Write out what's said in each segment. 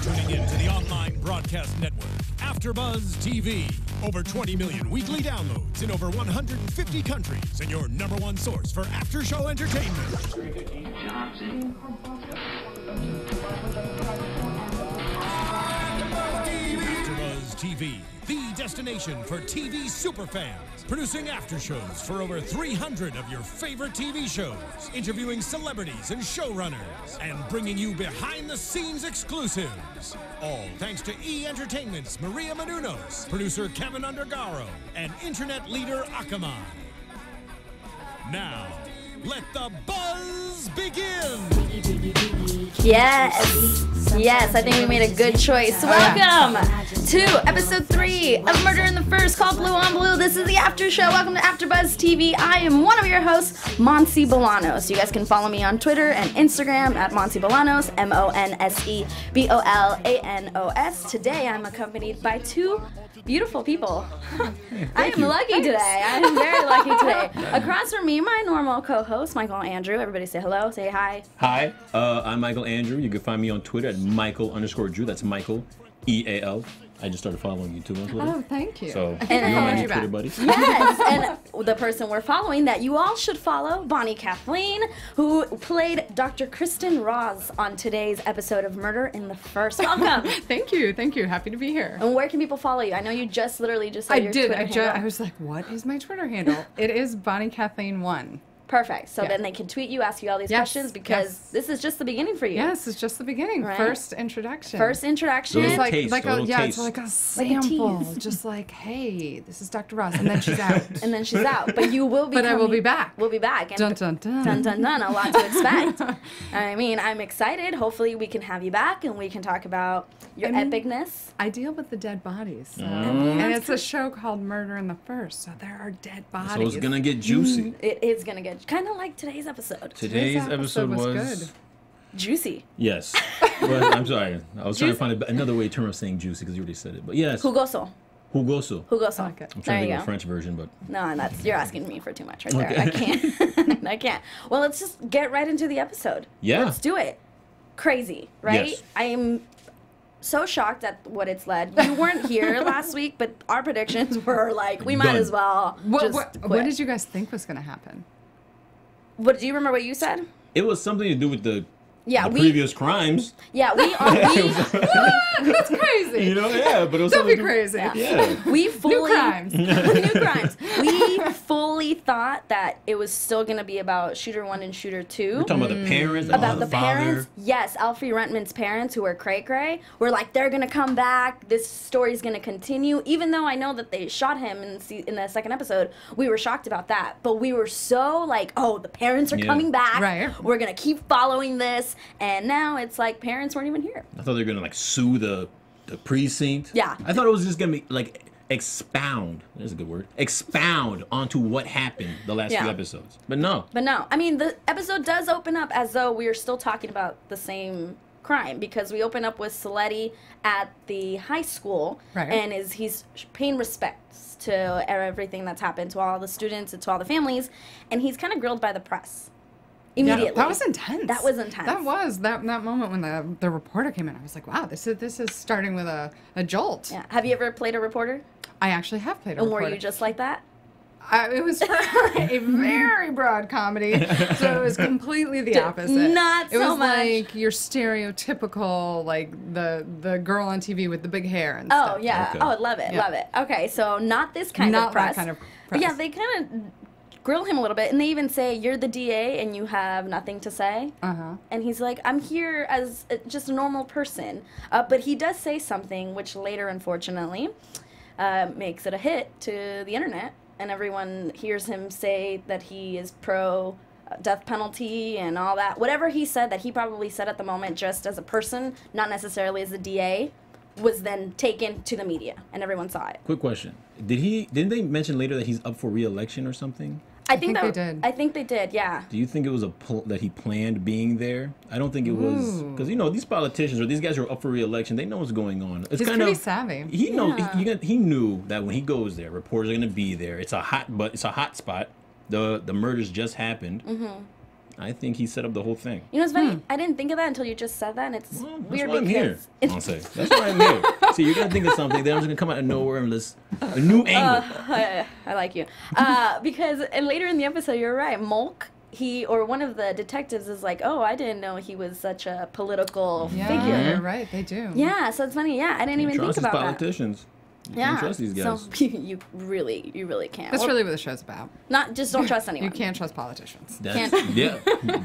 tuning in to the online broadcast network, AFTERBUZZ TV. Over 20 million weekly downloads in over 150 countries, and your #1 source for after-show entertainment. AFTERBUZZ TV, the destination for TV superfans. Producing after shows for over 300 of your favorite TV shows, interviewing celebrities and showrunners, and bringing you behind-the-scenes exclusives. All thanks to E! Entertainment's Maria Menounos, producer Kevin Undergaro, and internet leader Akamai. Now, let the buzz begin! Yes, I think we made a good choice. Welcome to episode 3 of Murder in the First, called Blue on Blue. This is the after show. Welcome to AFTERBUZZ TV. I am one of your hosts, Monse Bolanos. You guys can follow me on Twitter and Instagram at Monse Bolanos, MonseBolanos. Today I'm accompanied by 2 beautiful people. I am lucky today. I am very lucky today. Across from me, my normal co-host, Micheal Andrew. Everybody say hello, say hi. Hi, I'm Micheal Andrew. You can find me on Twitter at Michael_Drew. That's Michael, EAL. I just started following you too on Twitter. Oh, thank you. So you're my new Twitter buddy. Yes, and the person we're following that you all should follow, Bonnie Kathleen, who played Dr. Kristen Ross on today's episode of Murder in the First. Welcome. Thank you. Happy to be here. And where can people follow you? I know you just literally just said your Twitter handle. I was like, what is my Twitter handle? It is Bonnie Kathleen 1. Perfect. So then they can tweet you, ask you all these questions, because this is just the beginning for you. Yes, it's just the beginning. Right? First introduction. First introduction. Little It's taste, like a little taste. it's like a sample. tease. Just like, hey, this is Dr. Ross, and then she's out. And then she's out. But you will be But I will be back. We'll be back. And Dun, dun, dun. Dun, dun, dun. A lot to expect. I mean, I'm excited. Hopefully we can have you back and we can talk about your epicness. I deal with the dead bodies. So. And it's a show called Murder in the First, so there are dead bodies. So it's gonna get juicy. It is going to get kind of like today's episode. Today's episode was good. Juicy. Yes. Well, I'm sorry. I was trying to find another way term of saying juicy because you already said it. But yes. Jugoso. Jugoso. Jugoso. I like it. I'm There trying to you think of go. a French version, but No, you're asking me for too much right there. Okay. I can't. I can't. Well, let's just get right into the episode. Yeah. Let's do it. Crazy, right? Yes. I am so shocked at what it's led. You weren't here last week, but our predictions were like, we might Done. as well just What quit. did you guys think was going to happen? What, do you remember what you said? it was something to do with the Yeah, previous crimes. Yeah, we That's crazy. You know, yeah, but it was Don't be something crazy. Yeah. we fully New crimes. new crimes. We fully thought that it was still going to be about Shooter 1 and Shooter 2. We're talking about the parents, About the father. parents, yes, Alfie Rentman's parents, who were cray-cray, were like, they're gonna come back, this story's gonna continue. Even though I know that they shot him in the second episode, we were shocked about that. But we were so like, oh, the parents are coming back, Right. we're gonna keep following this, and now it's like parents weren't even here. I thought they were gonna like sue the precinct. Yeah. I thought it was just gonna be like expound. That's a good word. Expound onto what happened the last few episodes. But no. But no, I mean, the episode does open up as though we are still talking about the same crime, because we open up with Saletti at the high school, Right. and he's paying respects to everything that's happened to all the students and to all the families, and he's kind of grilled by the press immediately. Yeah, that was intense. That was intense. That was that moment when the reporter came in. I was like, wow, this is starting with a jolt. Yeah. Have you ever played a reporter? I actually have played a And reporter. were you just like that? It was for a very broad comedy, so it was completely the opposite. Not it was so much. like your stereotypical, like the girl on TV with the big hair and stuff. Oh, yeah. Okay. Oh, love it, Yeah. love it. Okay, so not this kind Not of press. that kind of But yeah, press. they kind of grill him a little bit, and they even say, you're the DA and you have nothing to say. Uh-huh. And he's like, I'm here as just a normal person. But he does say something, which later, unfortunately, makes it a hit to the internet. And everyone hears him say that he is pro death penalty and all that. Whatever he said that he probably said at the moment just as a person, not necessarily as a DA, was then taken to the media, and everyone saw it. Quick question. Didn't they mention later that he's up for re-election or something? I think they did. I think they did, yeah. Do you think it was that he planned being there? I don't think it was, because you know these politicians or these guys who are up for re-election, they know what's going on. It's He's kind pretty of savvy. He knows. Yeah. He knew that when he goes there, reporters are going to be there. It's a hot spot. The murders just happened. I think he set up the whole thing. You know what's funny? I didn't think of that until you just said that, and it's Well, that's weird why I'm here. because Monse. That's why I'm here. See, you're gonna think of something, then I'm just gonna come out of nowhere and list a new angle. I like you. Because and later in the episode, you're right. Mulk, one of the detectives is like, oh, I didn't know he was such a political Yeah, figure. you're right. They do. Yeah, so it's funny. Yeah, I didn't even think Trust about politicians. You that. can't trust these guys. So you really can't. That's Or really what the show's about. not just don't trust anyone. You can't trust politicians. That's, can't- yeah,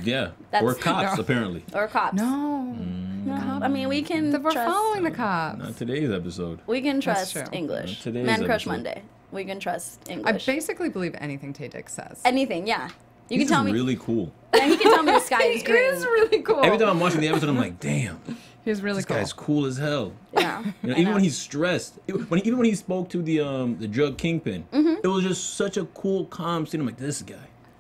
yeah. That's- Or cops, No. apparently. Or cops. No. No, I mean we can We're trust. following the cops. Not today's episode. We can That's trust true. English. Not today's Man Crush episode. Monday. We can trust I English. basically believe anything Taye Diggs says. Anything, yeah. You He's can tell me. really cool. Yeah, he can tell me the sky is He green. is really cool. Every time I'm watching the episode, I'm like, damn, He's really this cool. guy's cool as hell. Yeah. You know, I even know. when he's stressed, even when he spoke to the drug kingpin, it was just such a cool, calm scene. I'm like, this guy,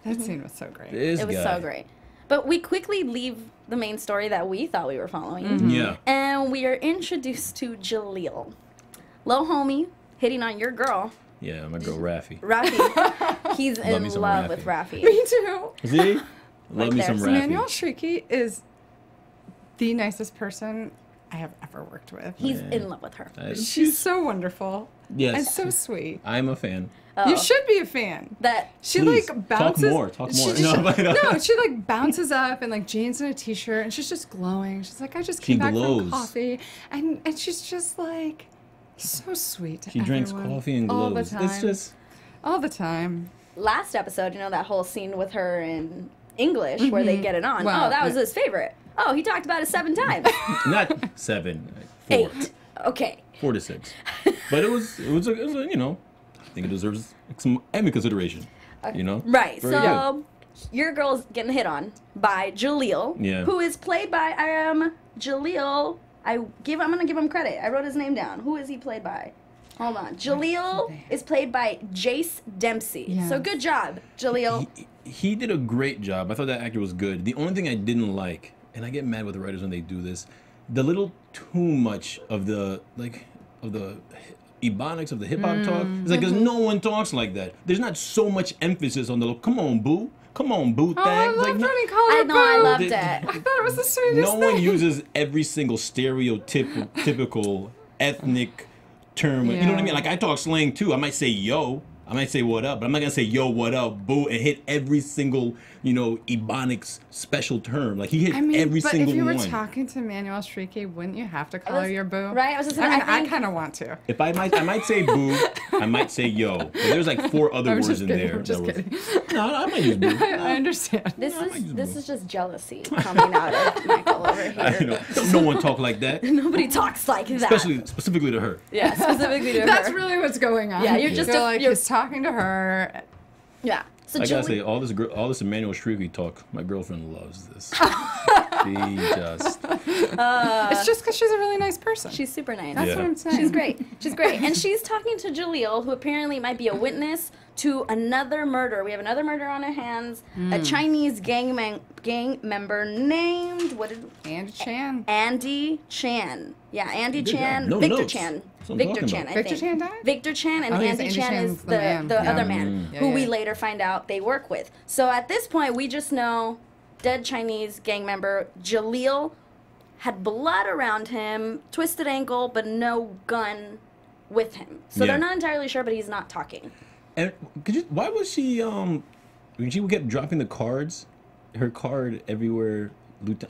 That scene was so great. this It was guy. so great. But we quickly leave the main story that we thought we were following. Yeah, And we are introduced to Jaleel. Lil homie hitting on your girl, yeah, my girl Rafi. Rafi. He's Love in me some love Rafi. with Rafi. Me too. See, love me there. some So Manuel Rafi. Shrieky is the nicest person I have ever worked with. He's Yeah. in love with her. She's so wonderful. Yes. And so sweet. I'm a fan. You should be a fan. That She Please, like bounces. Talk more. Talk more. She, No, but- no, she like bounces up in like jeans and a t-shirt, and she's just glowing. She's like, I just came back glows. from coffee, and she's just like so sweet. To She drinks everyone. coffee and all glows. the time. It's just all the time. last episode, you know, that whole scene with her in English where they get it on. Wow. Oh, that was his favorite. Oh, he talked about it 7 times. not 7, 4, 8. Okay. 4 to 6. But it was a, you know, I think it deserves some Emmy consideration. You know, Right. Very So your girl's getting hit on by Jaleel, Yeah. who is played by Jaleel. I'm gonna give him credit. I wrote his name down. Who is he played by? Hold on. Jaleel is played by Jace Dempsey. Yes. So good job, Jaleel. He did a great job. I thought that actor was good. The only thing I didn't like, and I get mad with the writers when they do this, the little too much of the ebonics of the hip hop talk. It's like because no one talks like that. There's not so much emphasis on the come on boo Oh, thing. I Like, loved no, when he called I her know. I boo. loved The- it. I thought it was the sweetest no thing. one uses every single typical ethnic term. You know what I mean? Like I talk slang too. I might say yo. I might say what up, but I'm not gonna say yo, what up, boo, and hit every single, you know, ebonics special term. Like he hit I mean, every but single if you were one. talking to Manuel Shrieky, wouldn't you have to call was- her your boo? right, I was just I gonna- mean, I I think- kind of want to. If I might say boo, I might say yo. But there's like 4 other I'm words just in kidding. there. I'm just that kidding. No, I might use boo. I understand. This I might use is boo. just jealousy coming out of Michael over I here. know. No one talk like that, Nobody talks like that. specifically to her. Yeah, specifically to That's her. really what's going on. Yeah, you're just You're a- like you're- he's talking to her. Yeah. So I gotta say, Jaleel, all this Emmanuel Shrieky talk, my girlfriend loves this. She just It's just because she's a really nice person. she's super nice. That's Yeah. what I'm saying. She's great. She's great. And she's talking to Jaleel, who apparently might be a witness to another murder. We have another murder on our hands. A Chinese gang member named, what did Andy Chan. Andy Chan. Yeah, Andy Good Chan. job. No Victor notes. Chan. That's what I'm Victor talking Chan, about. I Victor think. Chan died? Victor Chan, and Oh, he's Andy Chan is the man. the Yeah. other man Yeah, who yeah. we later find out they work with. So at this point, we just know dead Chinese gang member Jaleel had blood around him, twisted ankle, but no gun with him. So Yeah. they're not entirely sure, but he's not talking. and why was she when she kept dropping the cards, her card everywhere.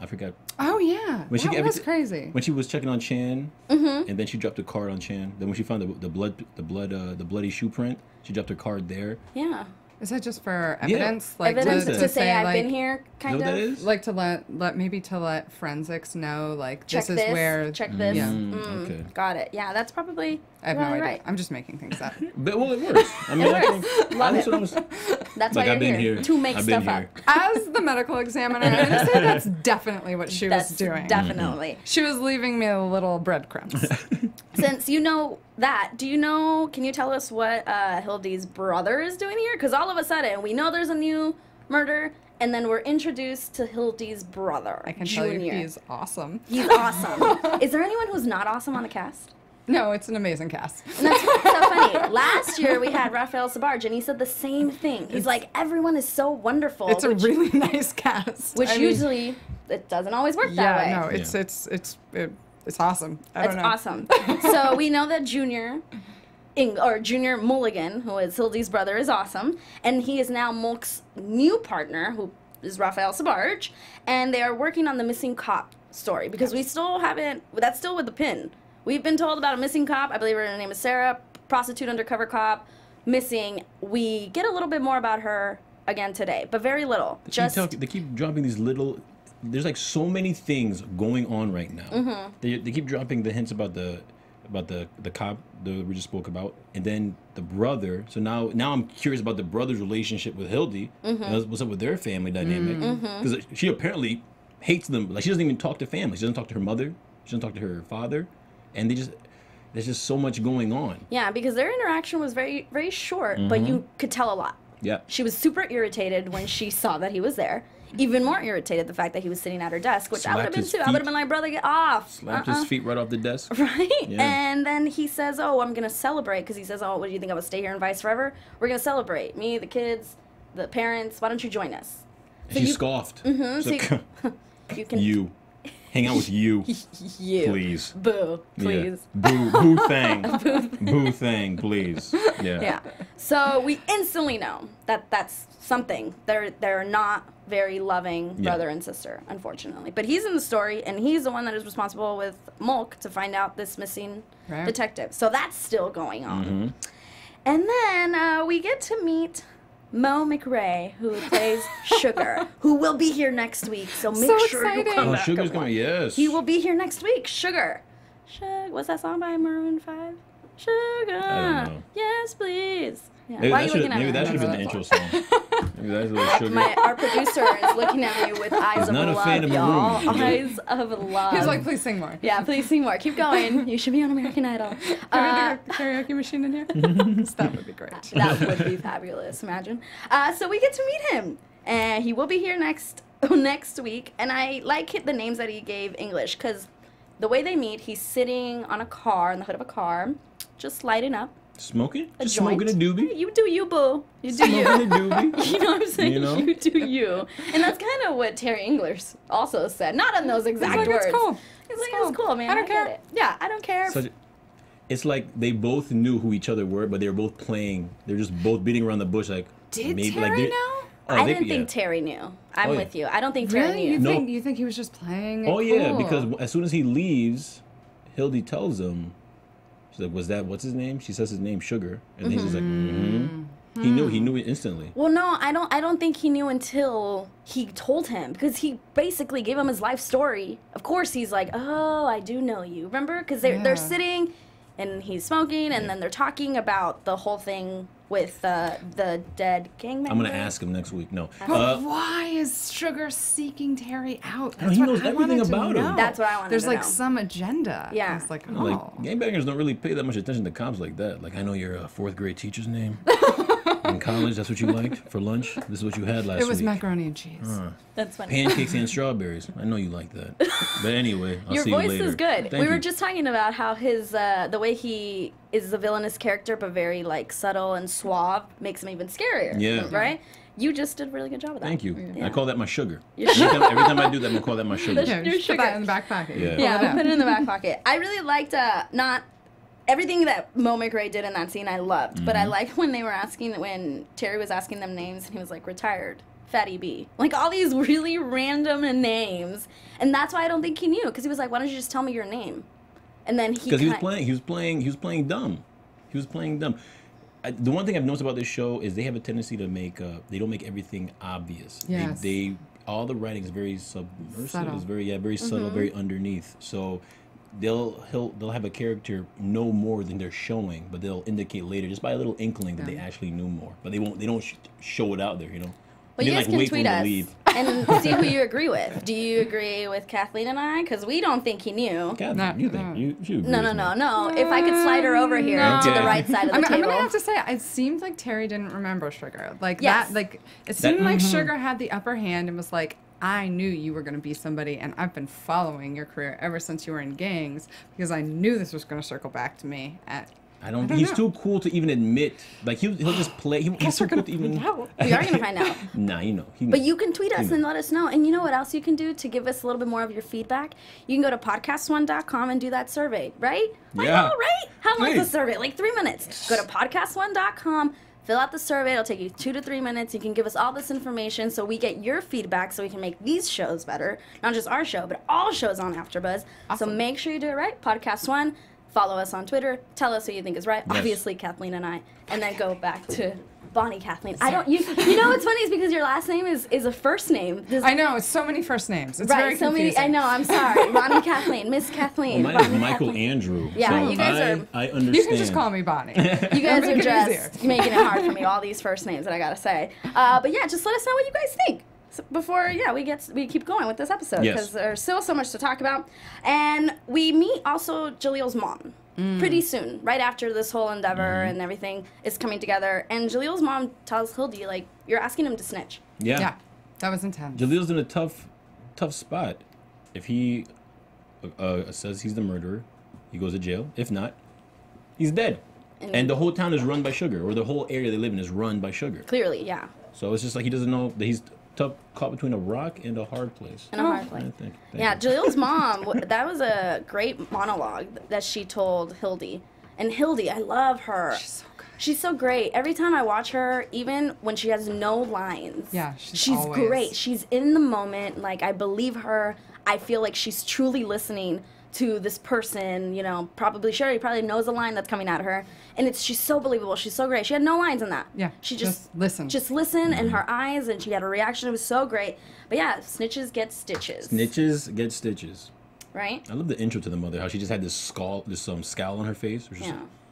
I forgot Oh yeah, when she that every was crazy. when she was checking on Chan, and then she dropped a card on Chan. Then when she found the bloody shoe print, she dropped her card there. Yeah. Is that just for evidence? Evidence to to say I've like, been here, You kind know what of. that is? Like to let forensics know, like Check this is where. check this. Yeah. Okay. Got it. Yeah, that's probably I have no probably idea. right. I'm just making things up. But well, it works. I mean, It I works. think Love that's it. what I was. That's Like why I've you're been here. to make I've stuff been up. here. As the medical examiner, I'm gonna say that's definitely what she That's was doing. definitely. She was leaving me a little breadcrumbs. Since you know that, can you tell us what Hildy's brother is doing here? Because all of a sudden, we know there's a new murder, and then we're introduced to Hildy's brother, I can Junior. tell you he's awesome. He's awesome. Is there anyone who's not awesome on the cast? No, it's an amazing cast. And that's so funny. Last year we had Raphael Sabarge, and he said the same thing. He's like, everyone is so wonderful. It's a really nice cast. Which usually it doesn't always work that way. No, it's awesome. I don't know. Awesome. So we know that Junior Mulligan, who is Hildy's brother, is awesome, and he is now Mulk's new partner, who is Raphael Sabarge, and they are working on the missing cop story because we still haven't. That's still with the pin. We've been told about a missing cop. I believe her name is Sarah, prostitute undercover cop, missing. We get a little bit more about her again today, but very little. They keep dropping these little. There's like so many things going on right now. They keep dropping the hints about the cop that we just spoke about, and then the brother. So now I'm curious about the brother's relationship with Hildy. What's up with their family dynamic? Because she apparently hates them. Like, she doesn't even talk to family. She doesn't talk to her mother. She doesn't talk to her father, and there's just so much going on. Yeah, because their interaction was very, very short, but you could tell a lot. Yeah. She was super irritated when she saw that he was there. Even more irritated the fact that he was sitting at her desk, which I would have been too. I would have been like, brother, get off. Slapped his feet right off the desk. Right? Yeah. And then he says, oh, I'm going to celebrate, because he says, oh, what do you think, I would stay here and Vice forever? We're going to celebrate. Me, the kids, the parents, why don't you join us? So she scoffed. You can... You. Hang out with you. You. Please. Boo. Please. Yeah. Boo thang. Boo thang, please. Yeah. Yeah. So we instantly know that that's something. They're not very loving brother and sister, unfortunately. But he's in the story, and he's the one that is responsible with Mulk to find out this missing detective. So that's still going on. And then we get to meet Mo McRae, who plays Sugar, who will be here next week. So make sure you come back. Sugar's coming, yes. He will be here next week. Sugar. What's that song by Maroon 5? Sugar. I don't know. Yes, please. Yeah. Maybe Why are you looking at me? Maybe that should have been the intro song. Maybe that's a little Sugar. Our producer is looking at me with eyes of not a love, fan of y'all. Maroon. Eyes of love. He's like, please sing more. Yeah, please sing more. Keep going. You should be on American Idol. Can we do a karaoke machine in here? That would be great. That would be fabulous. Imagine. So we get to meet him, and he will be here next week. And I like the names that he gave English, because the way they meet, he's sitting on on the hood of a car, just lighting up. Smoking? Just smoking a doobie? You do you, boo. You do you. Smoking a doobie? You know what I'm saying? You know? You do you. And that's kind of what Terry English also said. Not in those exact like, words. It's cool. It's cool, man. I don't care. Get it. Yeah, I don't care. It's like they both knew who each other were, but they were both playing. They're just both beating around the bush. Like, Did maybe, Terry like, know? I didn't think Terry knew. I'm with you. I don't think Terry knew. You think he was just playing? Oh, yeah, cool. because as soon as he leaves, Hildy tells him, she's like, what's his name? She says his name, Sugar. And then he's just like, He knew it instantly. Well, no, I don't think he knew until he told him, because he basically gave him his life story. Of course, he's like, oh, I do know you. Remember? Because they're sitting, and he's smoking, and then they're talking about the whole thing with the dead gang member. I'm going to ask him next week. No. But why is Sugar seeking Terry out? That's he knows everything about him. That's what I wanted There's to know. like some agenda. Yeah. It's like, Like, gangbangers don't really pay that much attention to cops like that. Like, I know your fourth grade teacher's name. In college, that's what you liked for lunch? This is what you had last week. It was macaroni and cheese. That's funny. Pancakes and strawberries. I know you like that. But anyway, I'll Your see you voice later. is good. Thank We were you. just talking about how his the way he is a villainous character, but very like subtle and suave, makes him even scarier. Yeah. Right? You just did a really good job of that. Thank you. Yeah. I call that my sugar. Your Every time I do that, I'm going to call that my sugar. Yeah, Your you should put that sugar. in the back pocket. Yeah. Yeah, Yeah. we put it in the back pocket. I really liked not everything that Mo McRae did in that scene. I loved, but I liked when they were when Terry was asking them names, and he was like, retired, Fatty B, like all these really random names, and that's why I don't think he knew, because he was like, why don't you just tell me your name? And then he was playing dumb. He was playing dumb. The one thing I've noticed about this show is they have a tendency to make they don't make everything obvious. Yes. They all the writing is very subversive. Subtle. It's very subtle, very underneath. So they'll have a character know more than they're showing, but they'll indicate later just by a little inkling that they actually knew more. But they don't show it out there, you know. Well, you guys can wait for tweet him to us leave. and see who you agree with. Do you agree with Kathleen and I? Because we don't think he knew. God, No, you think no. you agree No. with me. If I could slide her over here No. to the Okay. right side of the I'm table. gonna have to say, it seemed like Terry didn't remember Sugar. Like Yes. that, like it seemed like Sugar had the upper hand and was like, I knew you were going to be somebody, and I've been following your career ever since you were in gangs because I knew this was going to circle back to me. I don't. He's too cool to even admit. Like he'll just play. He's too cool to even. We are gonna find out. Nah, you know. But you can tweet us and let us know. And you know what else you can do to give us a little bit more of your feedback? You can go to podcastone.com and do that survey, right? I know, right? How long is the survey? Like 3 minutes. Go to podcastone.com. Fill out the survey. It'll take you 2 to 3 minutes. You can give us all this information so we get your feedback so we can make these shows better. Not just our show, but all shows on AfterBuzz. Awesome. So make sure you do it right. Podcast One. Follow us on Twitter. Tell us who you think is right. Yes. Obviously, Kathleen and I. And then go back to Bonnie Kathleen. I don't. You know what's funny is because your last name is a first name. I know. It's so many first names. It's right, very so confusing. many. I know. I'm sorry. Bonnie Kathleen. Miss Kathleen. Well, my name is Micheal Andrew. Yeah, so you guys are. I understand. You can just call me Bonnie. You guys are just making it hard for me. All these first names that I gotta say. But yeah, just let us know what you guys think. So before we keep going with this episode because there's still so much to talk about, and we meet also Jaleel's mom pretty soon, right after this whole endeavor and everything is coming together. And Jaleel's mom tells Hildy, like, you're asking him to snitch. Yeah, that was intense. Jaleel's in a tough spot. If he says he's the murderer, he goes to jail. If not, he's dead. And the whole town is run by Sugar, or the whole area they live in is run by Sugar. Clearly, yeah. So it's just like he doesn't know that he's caught between a rock and a hard place. And a hard place. Yeah, Jaleel's mom, that was a great monologue that she told Hildy. And Hildy, I love her. She's so good. She's so great. Every time I watch her, even when she has no lines, she's always great. She's in the moment. Like, I believe her. I feel like she's truly listening to this person, you know, probably knows the line that's coming at her. And she's so believable. She's so great. She had no lines in that. Yeah. She just listen. Just listen in her eyes, and she had a reaction. It was so great. But yeah, snitches get stitches. Snitches get stitches. Right? I love the intro to the mother, how she just had this scowl on her face.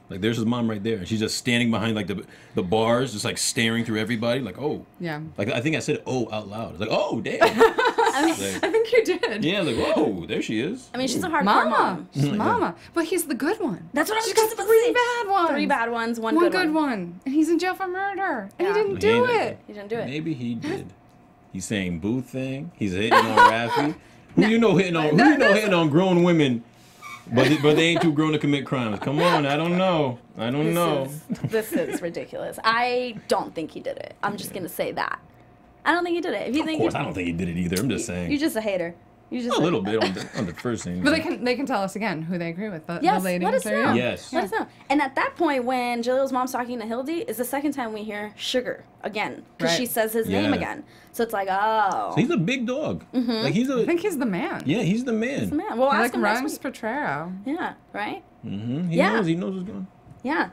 Like, there's his mom right there, and she's just standing behind, like, the bars, just, like, staring through everybody, like, oh. Yeah. Like, I think I said, oh, out loud. I was like, oh, damn. I think you did. Yeah, like, whoa, there she is. I mean, she's a hardcore mom. She's Mama. But he's the good one. That's what I was She's just got about to say. 3 bad ones. 3 bad ones, one good one. And he's in jail for murder. And he didn't do it. He didn't do it. Maybe he did. He's saying boo thing. He's hitting on Raffy. Who you know hitting on grown women, but they ain't too grown to commit crimes. Come on, I don't know. This is ridiculous. I don't think he did it. I'm just gonna say that. I don't think he did it. If you think I don't think he did it either. I'm just saying. You're just a hater. You just a little bit on the first scene. But they can tell us again who they agree with. The ladies. Let us know. Yes. Let us know. And at that point, when Jaleel's mom's talking to Hildy, is the second time we hear Sugar again, because she says his name again. So it's like, oh. So he's a big dog. Like I think he's the man. Yeah, he's the man. He's the man. Well, ask him Rhymes Petrero. Yeah. Right. He knows what's going on. Yeah.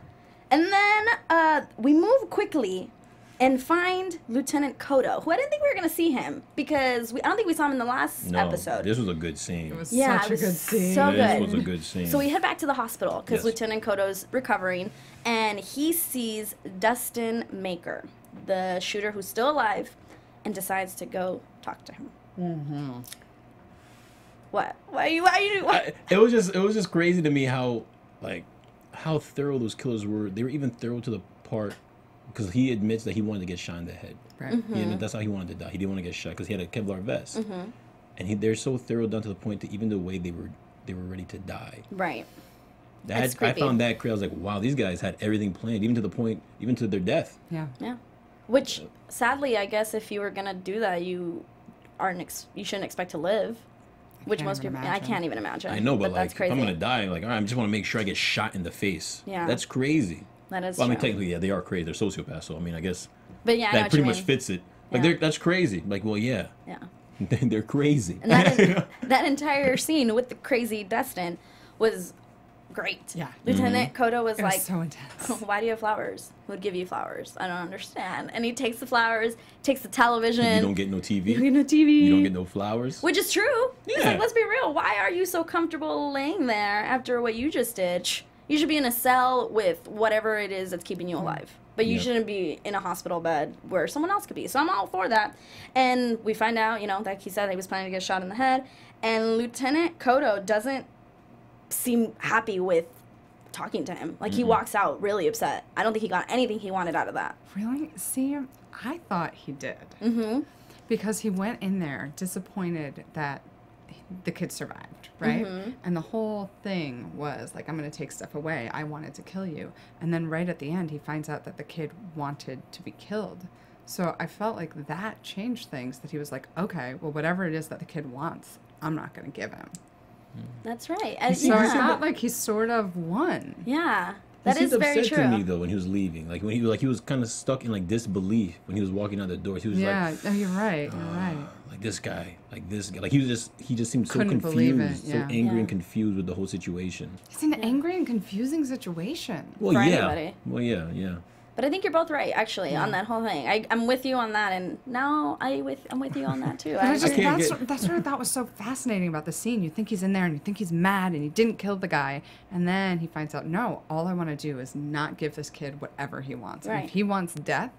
And then we move quickly and find Lieutenant Kodo, who I didn't think we were going to see him because I don't think we saw him in the last episode. This was a good scene. It was such a good scene. So good. This was a good scene. So we head back to the hospital because Lieutenant Kodo's recovering, and he sees Dustin Maker, the shooter who's still alive, and decides to go talk to him. Mm-hmm. What? Why are you? It was just crazy to me how thorough those killers were. They were even thorough to the part. Because he admits that he wanted to get shot in the head. Right. Mm-hmm. That's how he wanted to die. He didn't want to get shot because he had a Kevlar vest. Mm-hmm. And they're so thorough down to the point that even the way they were ready to die. Right. I found that crazy. I was like, wow, these guys had everything planned, even to their death. Yeah. Yeah. Which, sadly, I guess if you were gonna do that, you shouldn't expect to live. Which most people, I can't even imagine. I know, but that's crazy. If I'm gonna die, like, all right, I just want to make sure I get shot in the face. Yeah. That's crazy. That is true. I mean, true. technically, they are crazy. They're sociopaths, so I mean, I guess that pretty much fits it. Like, that's crazy. Like, well, yeah. Yeah. They're crazy. And that entire scene with the crazy Dustin was great. Yeah. Lieutenant Kodo was like, so intense. Why do you have flowers? Who would give you flowers? I don't understand. And he takes the flowers, takes the television. You don't get no TV. You don't get no TV. You don't get no flowers. Which is true. Yeah. It's like, let's be real. Why are you so comfortable laying there after what you just did? You should be in a cell with whatever it is that's keeping you alive. But you shouldn't be in a hospital bed where someone else could be. So I'm all for that. And we find out, like he said, he was planning to get shot in the head. And Lieutenant Kodo doesn't seem happy with talking to him. Like, he walks out really upset. I don't think he got anything he wanted out of that. Really? See, I thought he did. Because he went in there disappointed that the kid survived, right? And the whole thing was like, I'm going to take stuff away. I wanted to kill you. And then right at the end, he finds out that the kid wanted to be killed. So I felt like that changed things, that he was like, okay, well, whatever it is that the kid wants, I'm not going to give him. That's right. So I felt like he sort of won. Yeah. That is seemed very upset true. to me though when he was leaving, like when he was kind of stuck in like disbelief when he was walking out the doors. He was like, oh, you're right. You're right. like this guy, like he just seemed so Couldn't believe it, confused, so yeah. angry and confused with the whole situation. It's an angry and confusing situation. Well, For yeah, anybody. well, yeah. But I think you're both right, actually, on that whole thing. I'm with you on that, and now I'm with you on that too. But I just, can't that's what I thought was so fascinating about the scene. You think he's in there and you think he's mad and he didn't kill the guy. And then he finds out, no, all I want to do is not give this kid whatever he wants. And Right. if he wants death,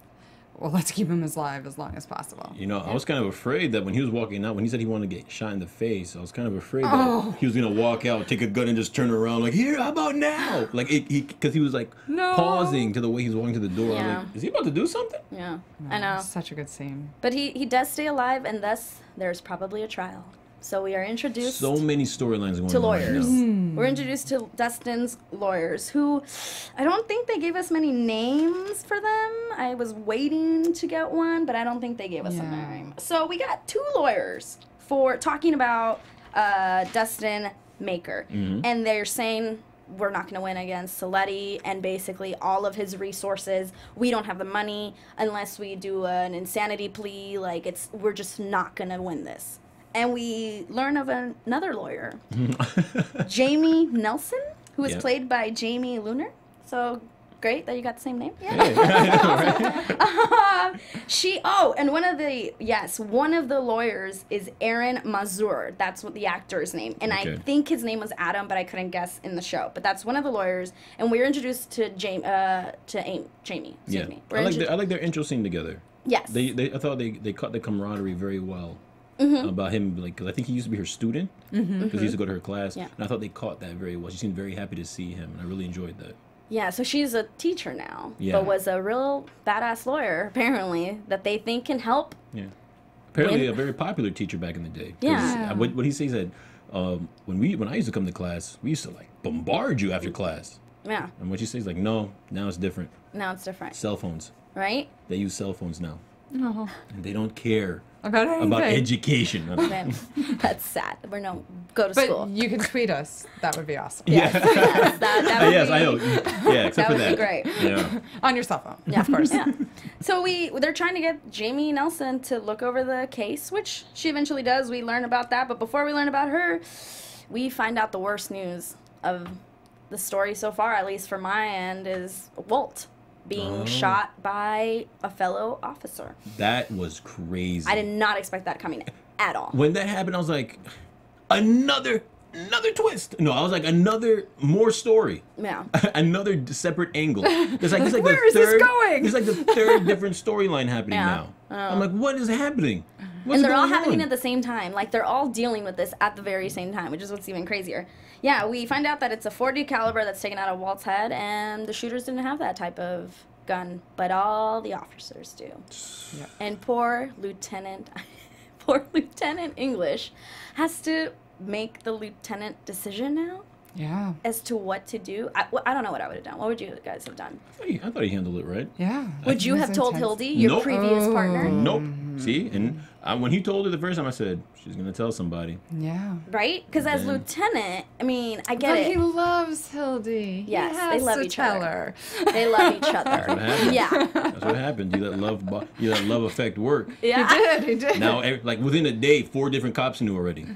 well, let's keep him alive as long as possible. You know, I was kind of afraid that when he was walking out, when he said he wanted to get shot in the face, I was kind of afraid that he was gonna walk out, take a gun, and just turn around like, here, how about now? Like because he was like pausing to the way he was walking to the door. I was Yeah. like, is he about to do something? Yeah, I know. Such a good scene. But he does stay alive, and thus there's probably a trial. So we are introduced So many storylines going to on lawyers. right now. We're introduced to Dustin's lawyers, who I don't think they gave us many names for them. I was waiting to get one, but I don't think they gave us a name. So we got 2 lawyers for talking about Dustin Maker. And they're saying we're not going to win against Saletti and basically all of his resources. We don't have the money unless we do an insanity plea. Like, we're just not going to win this. And we learn of another lawyer, Jamie Nelson, who is played by Jamie Luner. So great that you got the same name. Yeah. And one of the lawyers is Aaron Mazur. That's what the actor's name. And I think his name was Adam, but I couldn't guess in the show. But that's one of the lawyers. And we're introduced to Jamie. Excuse me. I like their intro scene together. Yes. I thought they cut the camaraderie very well. About him, like, because I think he used to be her student, because he used to go to her class, and I thought they caught that very well. She seemed very happy to see him, and I really enjoyed that. Yeah, so she's a teacher now, but was a real badass lawyer, apparently, that they think can help. Yeah. Apparently a very popular teacher back in the day. Yeah. What he says that when I used to come to class, we used to, like, bombard you after class. Yeah. And what she says, like, no, now it's different. Now it's different. Cell phones. Right? They use cell phones now. No. And they don't care About anything. about education. Man, that's sad. Go to But school. you can tweet us. That would be awesome. Yes, that would Yes, be, I know. Yeah, except that for would be that. great. Yeah. On your cell phone. Yeah, of course. Yeah. So they're trying to get Jamie Nelson to look over the case, which she eventually does. We learn about that, but before we learn about her, we find out the worst news of the story so far, at least for my end, is Walt being shot by a fellow officer. That was crazy. I did not expect that coming at all. When that happened, I was like, another twist. No, I was like, more story. Yeah. Another separate angle. It's like Where is this going? It's like the third different storyline happening now. I'm like, what is happening? What's And they're all going happening on? at the same time. Like, they're all dealing with this at the very same time, which is what's even crazier. Yeah, we find out that it's a .40 caliber that's taken out of Walt's head, and the shooters didn't have that type of gun, but all the officers do. Yeah. And poor Lieutenant English has to make the lieutenant decision now Yeah. as to what to do. I don't know what I would have done. What would you guys have done? I thought he handled it right. Yeah. Would you It have was told intense. Hildy, your Nope. previous partner? Nope. See, and when he told her the first time, I said she's gonna tell somebody. Yeah. Right? Because as Then- lieutenant, I mean, I get But it. he loves Hildy. Yes, he they has love to each tell other. her. They love each other. What happened? Yeah. That's what happened. You let love affect work. Yeah. He did. Now, like within a day, 4 different cops knew already.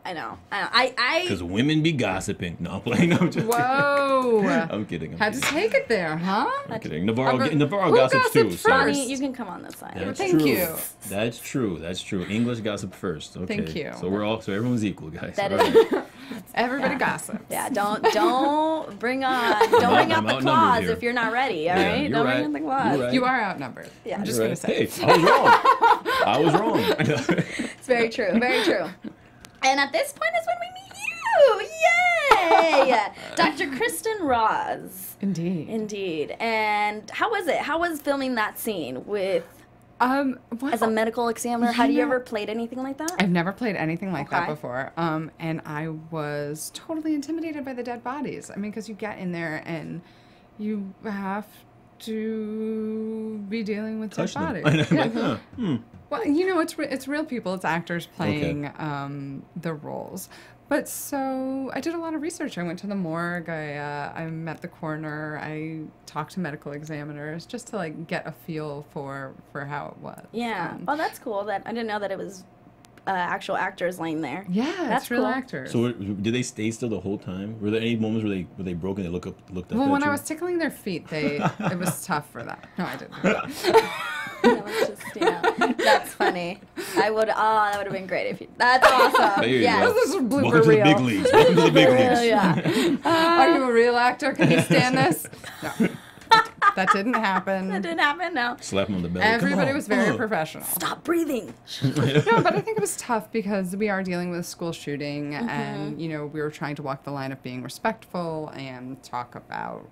I know. I Because women be gossiping. No, I'm playing. No, I'm just Whoa. I'm kidding. I'm Had to kidding. take it there, huh? I'm kidding. Navarro Who gossips too. gossiped So. first? Bonnie, you can come on this side. That's Thank true. you. That's true. That's true. English gossip first. Okay. Thank you. So everyone's equal, guys. That All is- right. Everybody gossips. Yeah, don't bring out I'm the outnumbered claws here. if you're not ready, all Yeah, right? you're Don't right. bring out the claws. You're right. You are outnumbered. Yeah. I'm just You're going to right. say. Hey, I was wrong. I was wrong. It's very true. Very true. And at this point is when we meet you. Yay! Dr. Kristen Ross. Indeed. Indeed. And how was it? How was filming that scene with Well, as a medical examiner? Have you ever played anything like that? I've never played anything like that Okay. before. And I was totally intimidated by the dead bodies. I mean, because you get in there and you have to be dealing with dead Touch them. bodies. I'm like, huh, Well, it's real people. It's actors playing the roles. But so I did a lot of research. I went to the morgue. I met the coroner. I talked to medical examiners just to like get a feel for how it was. Yeah. Oh, that's cool. That I didn't know that it was actual actors laying there. Yeah, That's it's real cool. actors. So did they stay still the whole time? Were there any moments where they broke and they looked up well, at when you? I was tickling their feet, it was tough for that. No, I didn't. That was just, that's funny. I would. Oh, that would have been great if you. That's awesome. There you Yes. go. This is blooper Welcome to the reel. big leagues. Welcome to the big leagues. Yeah. Are you a real actor? Can you stand this? No. That didn't happen. That didn't happen. No. Slap him on the belly. Everybody Come on. was very Oh. professional. Stop breathing. No, but I think it was tough because we are dealing with a school shooting and, we were trying to walk the line of being respectful and talk about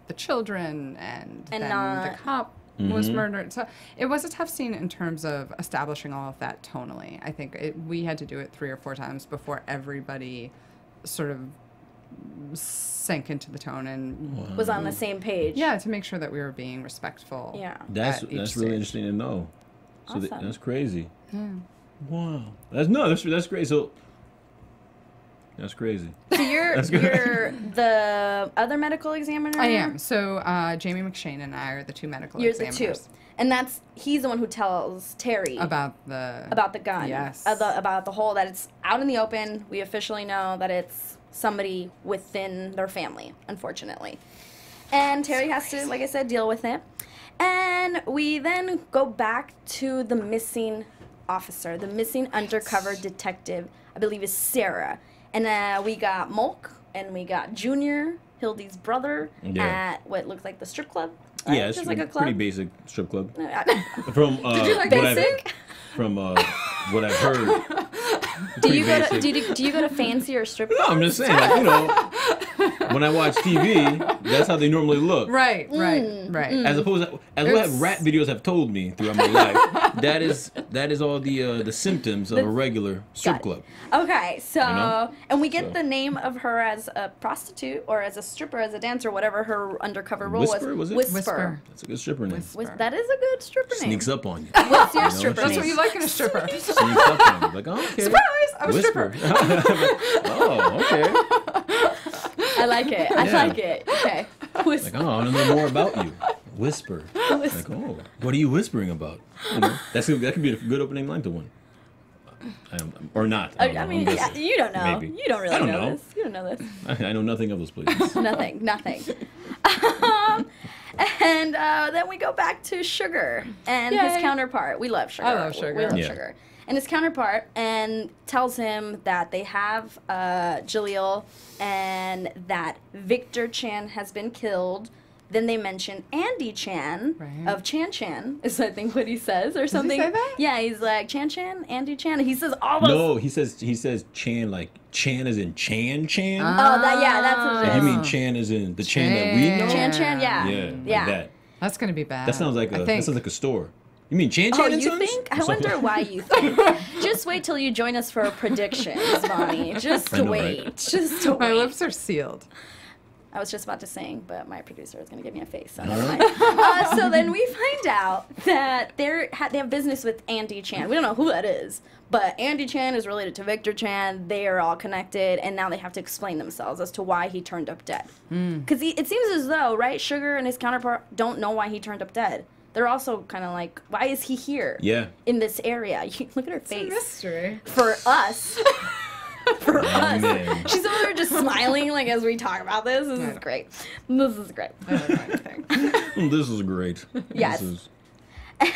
the children and then not- the cop was murdered. So it was a tough scene in terms of establishing all of that tonally. I think we had to do it 3 or 4 times before everybody sort of sank into the tone and Was on the same page. yeah, to make sure that we were being respectful. Yeah. That's at each really stage. interesting to know. So Awesome. that's crazy. Yeah. Wow. That's great. So that's crazy. So you're That's good. you're the other medical examiner. I am. So Jamie McShane and I are the 2 medical You're the examiners. 2, and he's the one who tells Terry About the the gun. Yes. About the whole that it's out in the open. We officially know that it's somebody within their family, unfortunately. And Terry has to, like I said, deal with it. And we then go back to the missing officer, the missing undercover detective, I believe is Sarah. And we got Mulk and we got Junior, Hildy's brother, Yeah. at what looks like the strip club. Right? Yeah, it's Just like a club. pretty basic strip club. Basic? From Did you like what I've, Basic? from what I've heard. Do you pretty go to basic. do you go to fancier strip No, clubs? I'm just saying, when I watch TV, that's how they normally look. Right. As opposed to, as what rat videos have told me throughout my life, that is all the symptoms of a regular strip Got it. club. Okay, so know? and we get So. the name of her as a prostitute or as a stripper, as a dancer, whatever her undercover role Whisper, was. was it? Whisper. That's a good stripper name. That is a good stripper name. Sneaks up on you. What's your You know, stripper That's name? what you like in a stripper. Sneaks up on you. Like, oh, okay. Surprise! I'm a Whisper. stripper. Oh, okay. I like it. I Yeah. like it. Okay. Like, oh, I want to know more about you. Whisper. Like, oh, what are you whispering about? You know, that could be a good opening line to one. Or not. I, don't know. I mean, I'm yeah, guessing. you don't know. Maybe. You don't really I don't know know. this. You don't know this. I know nothing of those places. Nothing. And then we go back to Sugar and his Yay. counterpart. We love Sugar. I love Sugar. We love Yeah. Sugar. And his counterpart and tells him that they have Jaleel and that Victor Chan has been killed. Then they mention Andy Chan Right. of Chan Chan is I think what he says or something. say that? Yeah, he's like Chan Chan, Andy Chan. He says all those. No, he says Chan, like Chan as in Chan. Oh, that's what it Like, is. you mean Chan as in the Chan that we know? Chan Chan, yeah. Yeah, Yeah. like that. That's gonna be bad. That sounds like a store. You mean Chan Oh, and you Sons? think? I Or something? wonder why you think. Just wait till you join us for predictions, Bonnie. Just I know, wait. right? Just to My wait. lips are sealed. I was just about to sing, but my producer is going to give me a face. So, All never right. mind. So then we find out that they have business with Andy Chan. We don't know who that is, but Andy Chan is related to Victor Chan. They are all connected, and now they have to explain themselves as to why he turned up dead. Because it seems as though, right, Sugar and his counterpart don't know why he turned up dead. They're also kind of like, why is he here? Yeah. In this area. Look at her It's a face. mystery. For us. For us. man. She's over there just smiling like as we talk about this. This is great. This is great. I don't know anything. This is great. Yes. This is,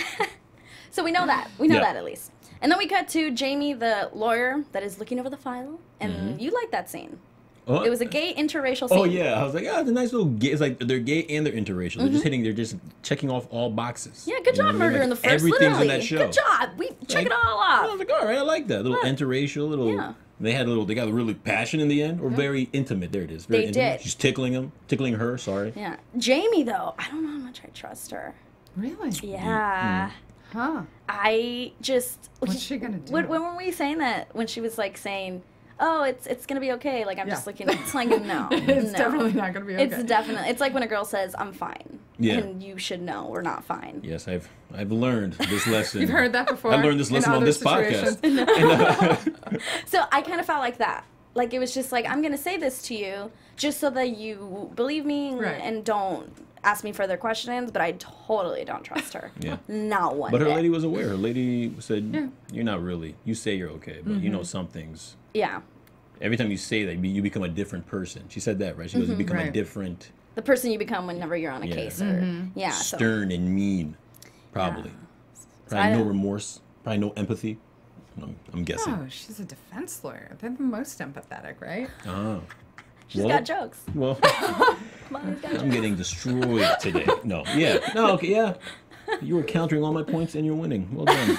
So we know that. We know Yeah. that at least. And then we cut to Jamie, the lawyer that is looking over the file. And you like that scene. oh, It was a gay interracial scene. Oh yeah, I was like, it's a nice little gay. It's like they're gay and they're interracial. They're just checking off all boxes. Yeah, good You know job, what I mean? Murder Like, in the First. Everything's Literally. in that show. Good job. We check Like, it all I off. was like, all right, I like that. Little interracial, little. Yeah. They got really passion in the end, or very intimate. There it is. Very They intimate. did. She's tickling her. Sorry. Yeah. Jamie, though, I don't know how much I trust her. Really? Yeah. Huh. I just. What's she gonna do? When were we saying that? When she was like saying, "Oh, it's gonna be okay." Like I'm just looking. It's like no. It's no. definitely not gonna be okay. It's definitely. It's like when a girl says, "I'm fine," Yeah. and you should know we're not fine. Yes, I've learned this lesson. You've heard that before. I learned this in lesson on other this situations? podcast. So I kind of felt like that. Like it was just like I'm gonna say this to you just so that you believe me Right. and don't ask me further questions. But I totally don't trust her. Yeah. Not one. But her bit. lady was aware. Her lady said, Yeah. "You're not really. You say you're okay, but you know some things. Yeah. Every time you say that, you become a different person." She said that, right? She goes, "You become a Right. different, The person you become whenever you're on a Yeah. case, or yeah. So stern and mean, probably. So I Probably no don't- remorse. Probably no empathy. I'm guessing. Oh, she's a defense lawyer. They're the most empathetic, right? Oh. she's Well- got jokes. Well, Bonnie's got I'm jokes. getting destroyed today. No. Yeah. No. Okay. Yeah. You were countering all my points and you're winning. Well done.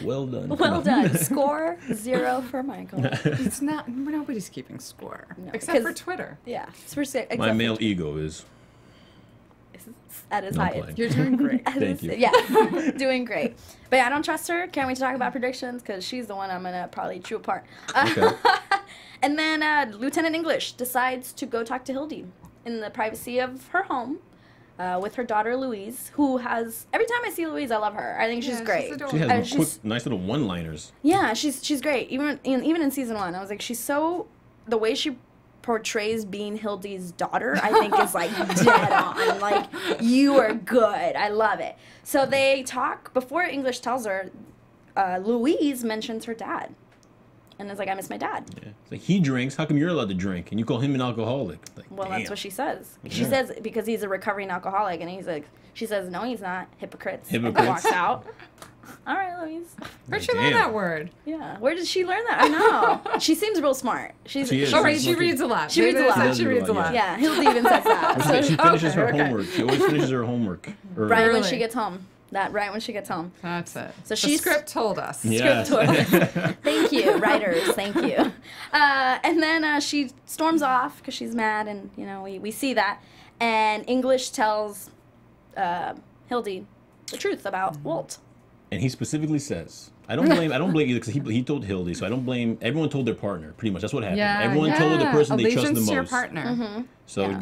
Well done. Well done. Score 0 for Michael. It's not. Nobody's keeping score No, except for 'cause- Twitter. Yeah. Except My for- male ego is. at his No, I'm highest. playing. You're doing great. At Thank his- you. Yeah, doing great. But yeah, I don't trust her. Can't wait to talk about predictions because she's the one I'm gonna probably chew apart. Okay. And then Lieutenant English decides to go talk to Hildy in the privacy of her home with her daughter Louise, who has. Every time I see Louise, I love her. I think she's Yeah, great. adorable. She has And quick, she's- nice little one-liners. Yeah, she's great. Even in season 1, I was like, she's so the way she portrays being Hildy's daughter, I think is like dead on. Like you are good. I love it. So they talk before English tells her. Louise mentions her dad, and is like, I miss my dad. Yeah. It's like he drinks. How come you're allowed to drink and you call him an alcoholic? Like, Well, damn. that's what she says. She Yeah. says because he's a recovering alcoholic, and he's like, she says, no, he's not. Hypocrites. And Hypocrites. walks out. All right, Louise. Where'd Like, you learn damn. that word? Yeah. Where did she learn that? I know. She seems real smart. She is. Oh, right. She's She fucking- reads a lot. She reads Maybe a lot. that's She She does reads a lot. Yeah, Hildy even says that. So She finishes her okay. homework. She always finishes her homework. early. right when Really? she gets home. Right when she gets home. That's it. So the she's- script told us. Yeah. Thank you, writers. Thank you. And then she storms off because she's mad, and we see that. And English tells Hildy the truth about Walt. And he specifically says, I don't blame either because he told Hildy, so I don't blame. Everyone told their partner, pretty much. That's what happened. Yeah. Everyone told the person they trust the Allegiance most. to your partner. So Yeah.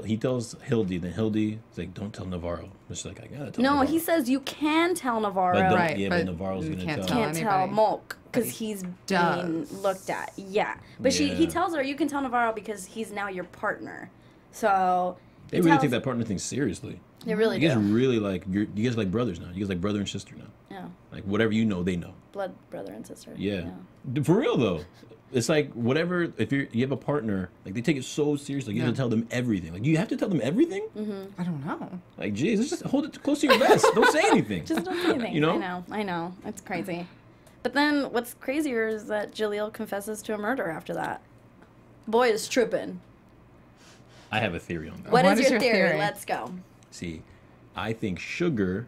he tells Hildy, then Hildy's like, don't tell Navarro. She's like, I gotta tell No, Navarro. he says you can tell Navarro. But don't, Right, yeah, but but Navarro's you gonna can't tell. tell. Can't tell anybody. Mulk because he's being does. looked at. Yeah, but he Yeah. tells her you can tell Navarro because he's now your partner. So They he really tells- take that partner thing seriously. They really You guys do. really you guys like brothers now. You guys like brother and sister now. Yeah, Like whatever you know, they know. blood brother and sister. Yeah. For real though. It's like whatever, if you have a partner, like they take it so seriously. You have to tell them everything. Like you have to tell them everything? I don't know. Like, geez, just hold it close to your vest. Don't say anything. Just don't say anything. You know? I know. It's crazy. But then what's crazier is that Jaleel confesses to a murder after that. Boy is tripping. I have a theory on that. What What is is your your theory? theory? Let's go. See, I think Sugar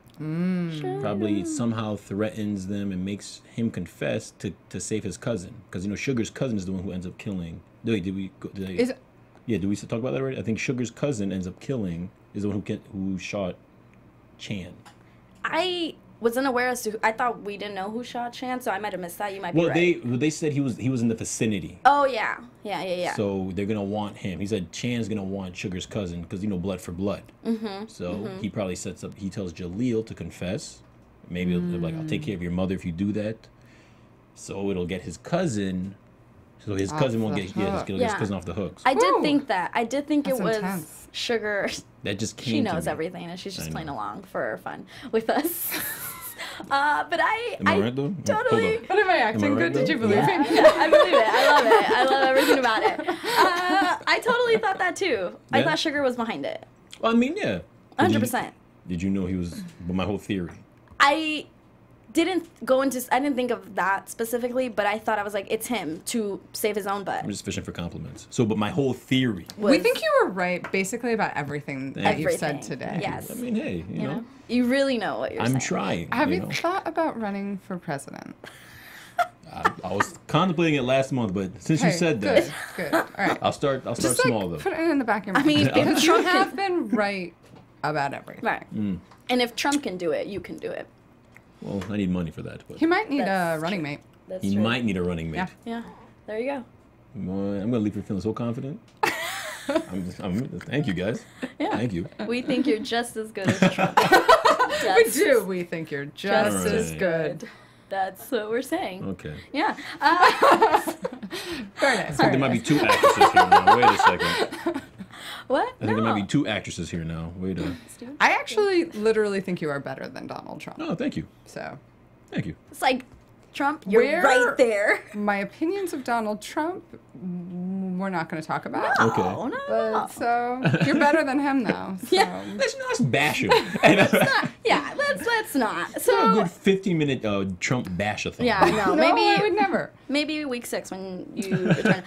probably somehow threatens them and makes him confess to save his cousin. Because, Sugar's cousin is the one who ends up killing. Wait, did we go? Is it, Yeah, did we talk about that already? I think Sugar's cousin ends up killing, is the one who shot Chan. I wasn't aware as to. I thought we didn't know who shot Chan, so I might have missed that. You might be Well, right. they said he was in the vicinity. Oh yeah. Yeah. So they're gonna want him. He said Chan's gonna want Sugar's cousin because blood for blood. Mm-hmm. So he probably sets up. He tells Jaleel to confess. Maybe they're like, I'll take care of your mother if you do that. So it'll get his cousin. So his Off cousin won't the get hook. his cousin off the hooks. I did Woo. think that. I did think That's it was intense. Sugar. That just came. She to knows me. everything, and she's just I playing know. along for fun with us. But Am I right though? totally. Hold on. what am I acting right, good? Did though? you believe Yeah, me? I believe it. I love it. I love everything about it. I totally thought that too. I Yeah? thought Sugar was behind it. Well, I mean, yeah. 100%. Did you know he was? But my whole theory. I didn't go into. I didn't think of that specifically, but I thought I was like, it's him to save his own butt. I'm just fishing for compliments. So, but my whole theory. Was, We think you were right basically about everything that you've said Everything. today. Yes. I mean, hey, you know, you really know what you're I'm saying. trying. Have you know. thought about running for president? I was contemplating it last month, but since you Hey, said good, that, good. All right. I'll start Just small like, though. put it in the back of your I mind. mean, if because you Trump have can, been right about everything. Right. And if Trump can do it, you can do it. Well, I need money for that. But He might need a That's running true. mate. That's he true. might need a running mate. Yeah. Yeah. There you go. Boy, I'm gonna leave here feeling so confident. Thank you guys. Yeah. Thank you. We think you're just as good as Trump. We do. We think you're just Alright. as good. That's what we're saying. Okay. Yeah. Very nice. I think there might be two actresses here now. Wait a second. What? I think there might be two actresses here now. Wait a. I actually literally think you are better than Donald Trump. No, thank you. So, Thank you. It's like, Trump, you're Where- right there. my opinions of Donald Trump, we're not going to talk about. Okay. Oh, no. But so you're better than him though. So. Yeah. Let's bash him. And, Yeah, let's not. a So, good 50-minute Trump bash-a-thon. yeah, I know. No, I Maybe would never. maybe week 6 when you return.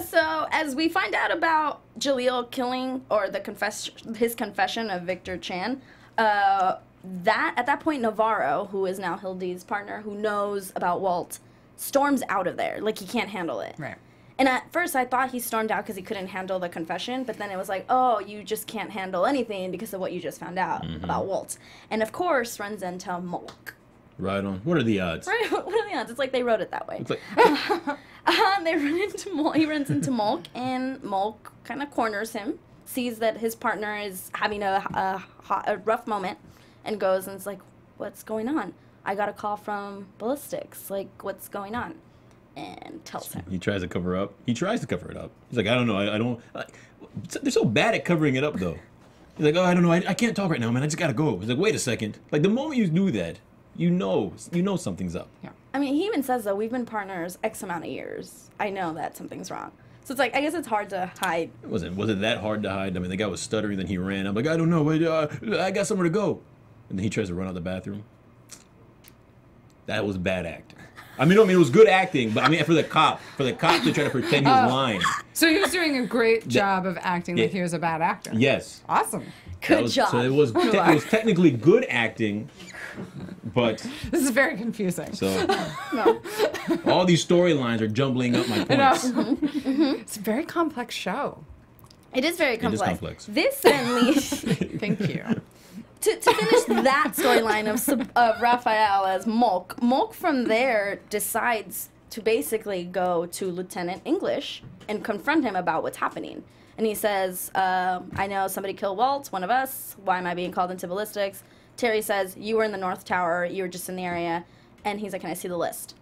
So as we find out about Jaleel killing or his confession of Victor Chan, at that point Navarro, who is now Hildy's partner, who knows about Walt, storms out of there like he can't handle it. Right. And at first I thought he stormed out because he couldn't handle the confession, but then it was like, oh, you just can't handle anything because of what you just found out about Walt. And of course runs into Mulk. Right on. What are the odds? Right? What are the odds? It's like they wrote it that way. It's like, They run into Mulk. He runs into Mulk, and Mulk kind of corners him, sees that his partner is having a rough moment, and goes and is like, "What's going on? I got a call from ballistics. Like, what's going on?" And tells him. he tries to cover up. He tries to cover it up. He's like, I don't know. I don't. They're so bad at covering it up, though. He's like, oh, I don't know. I can't talk right now, man. I just gotta go. He's like, wait a second. Like the moment you do that, you know something's up. Yeah. I mean, he even says, though, we've been partners X amount of years. I know that something's wrong. So it's like, I guess it's hard to hide. Was it that hard to hide? I mean, the guy was stuttering, then he ran. I'm like, I don't know. Wait, I got somewhere to go. And then he tries to run out the bathroom. That was bad acting. I mean, it was good acting, but I mean, for the cop to try to pretend he was lying. So he was doing a great job of acting like he was a bad actor. Yes. Awesome. Good job. So it was technically good acting, but This is very confusing. so No. all these storylines are jumbling up my points. It's a very complex show. It is very complex. complex. This certainly... Thank you. To finish that storyline of Raphael as Mulk from there decides to basically go to Lieutenant English and confront him about what's happening. And he says, I know somebody killed Walt, one of us. Why am I being called into ballistics? Terry says, you were in the North Tower. You were just in the area. And he's like, can I see the list?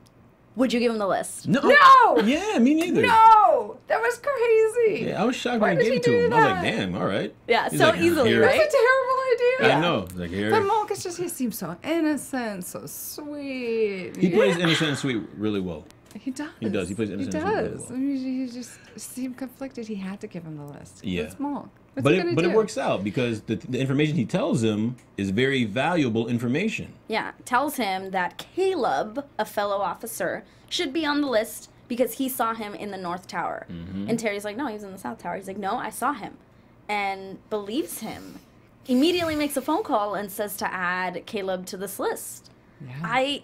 Would you give him the list? No. No! Yeah, me neither. No! That was crazy. Yeah, I was shocked Why when I did gave he it to do him. I was that? like, damn, all right. Yeah, He's so like, easily, here. right? That's a terrible idea. I know. Like here. But Mulk is just, he seems so innocent, so sweet. He plays innocent and sweet really well. He does. He does. He plays innocent He and sweet really does. well. I mean, he just seemed conflicted. He had to give him the list. Yeah. It's Mulk. What's But he gonna it do? works out because the information he tells him is very valuable information. Yeah, tells him that Caleb, a fellow officer, should be on the list because he saw him in the North Tower. And Terry's like, no, he was in the South Tower. He's like, no, I saw him. And believes him. Immediately makes a phone call and says to add Caleb to this list. Yeah. I